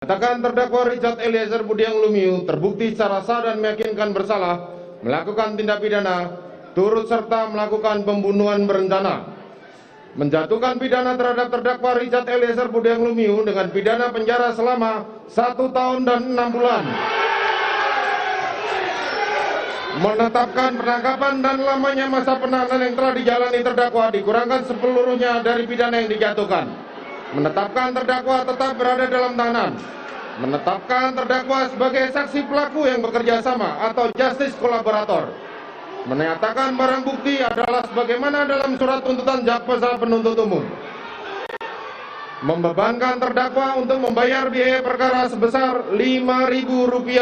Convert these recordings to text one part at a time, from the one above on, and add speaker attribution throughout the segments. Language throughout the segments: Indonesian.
Speaker 1: Katakan terdakwa Richard Eliezer Budiang Lumiu terbukti secara sah dan meyakinkan bersalah melakukan tindak pidana turut serta melakukan pembunuhan berencana, menjatuhkan pidana terhadap terdakwa Richard Eliezer Budiang Lumiu dengan pidana penjara selama 1 tahun dan 6 bulan, menetapkan penangkapan dan lamanya masa penahanan yang telah dijalani terdakwa dikurangkan sepeluruhnya dari pidana yang dijatuhkan, menetapkan terdakwa tetap berada dalam tahanan, menetapkan terdakwa sebagai saksi pelaku yang bekerja sama atau justice kolaborator, menyatakan barang bukti adalah sebagaimana dalam surat tuntutan jaksa penuntut umum, membebankan terdakwa untuk membayar biaya perkara sebesar Rp5.000.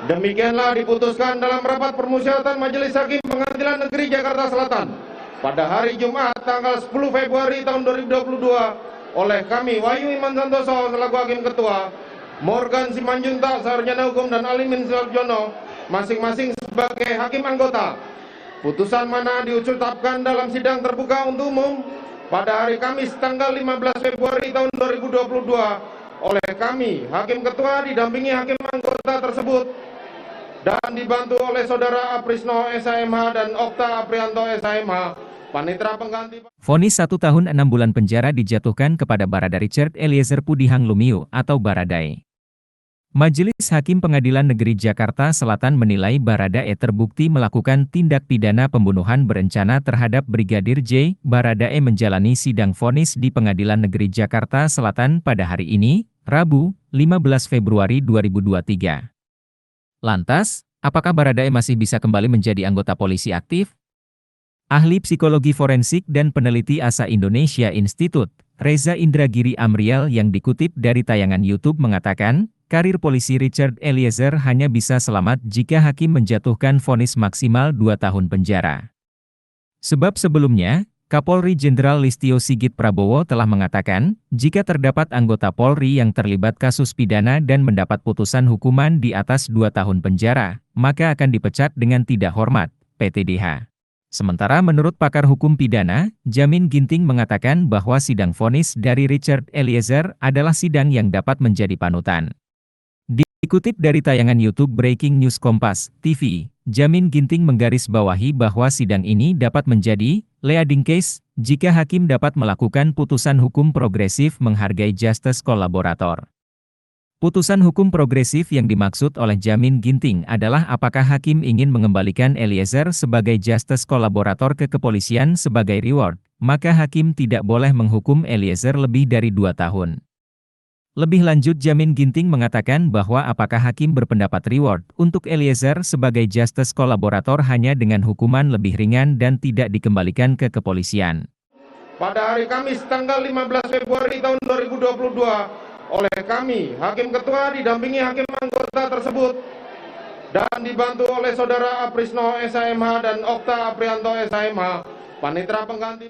Speaker 1: Demikianlah diputuskan dalam rapat permusyawaratan Majelis Hakim Pengadilan Negeri Jakarta Selatan pada hari Jumat tanggal 10 Februari tahun 2022 oleh kami Wahyu Iman Santoso selaku Hakim Ketua, Morgan Simanjuntak Sarjana Hukum dan Alimin Suljono masing-masing sebagai Hakim Anggota. Putusan mana diucapkan dalam sidang terbuka untuk umum pada hari Kamis tanggal 15 Februari tahun 2022 oleh kami Hakim Ketua didampingi Hakim Anggota tersebut dan dibantu oleh Saudara Aprisno SHMH dan Okta Aprianto SHMH, Panitera Pengganti.
Speaker 2: Vonis 1 tahun 6 bulan penjara dijatuhkan kepada Barada Richard Eliezer Budiang Lumiu atau Baradae. Majelis Hakim Pengadilan Negeri Jakarta Selatan menilai Baradae terbukti melakukan tindak pidana pembunuhan berencana terhadap Brigadir J. Baradae menjalani sidang vonis di Pengadilan Negeri Jakarta Selatan pada hari ini, Rabu, 15 Februari 2023. Lantas, apakah Baradae masih bisa kembali menjadi anggota polisi aktif? Ahli Psikologi Forensik dan Peneliti ASA Indonesia Institute, Reza Indragiri Amriel yang dikutip dari tayangan YouTube mengatakan, karir polisi Richard Eliezer hanya bisa selamat jika hakim menjatuhkan vonis maksimal 2 tahun penjara. Sebab sebelumnya, Kapolri Jenderal Listio Sigit Prabowo telah mengatakan, jika terdapat anggota Polri yang terlibat kasus pidana dan mendapat putusan hukuman di atas 2 tahun penjara, maka akan dipecat dengan tidak hormat, PTDH. Sementara menurut pakar hukum pidana, Jamin Ginting mengatakan bahwa sidang vonis dari Richard Eliezer adalah sidang yang dapat menjadi panutan. Dikutip dari tayangan YouTube Breaking News Kompas TV, Jamin Ginting menggarisbawahi bahwa sidang ini dapat menjadi leading case jika hakim dapat melakukan putusan hukum progresif menghargai justice kolaborator. Putusan hukum progresif yang dimaksud oleh Jamin Ginting adalah apakah hakim ingin mengembalikan Eliezer sebagai justice kolaborator ke kepolisian sebagai reward, maka hakim tidak boleh menghukum Eliezer lebih dari 2 tahun. Lebih lanjut Jamin Ginting mengatakan bahwa apakah hakim berpendapat reward untuk Eliezer sebagai justice kolaborator hanya dengan hukuman lebih ringan dan tidak dikembalikan ke kepolisian.
Speaker 1: Pada hari Kamis tanggal 15 Februari tahun 2022 oleh kami Hakim Ketua didampingi Hakim Anggota tersebut dan dibantu oleh Saudara Aprisno SHMH dan Okta Aprianto SHMH, Panitera Pengganti.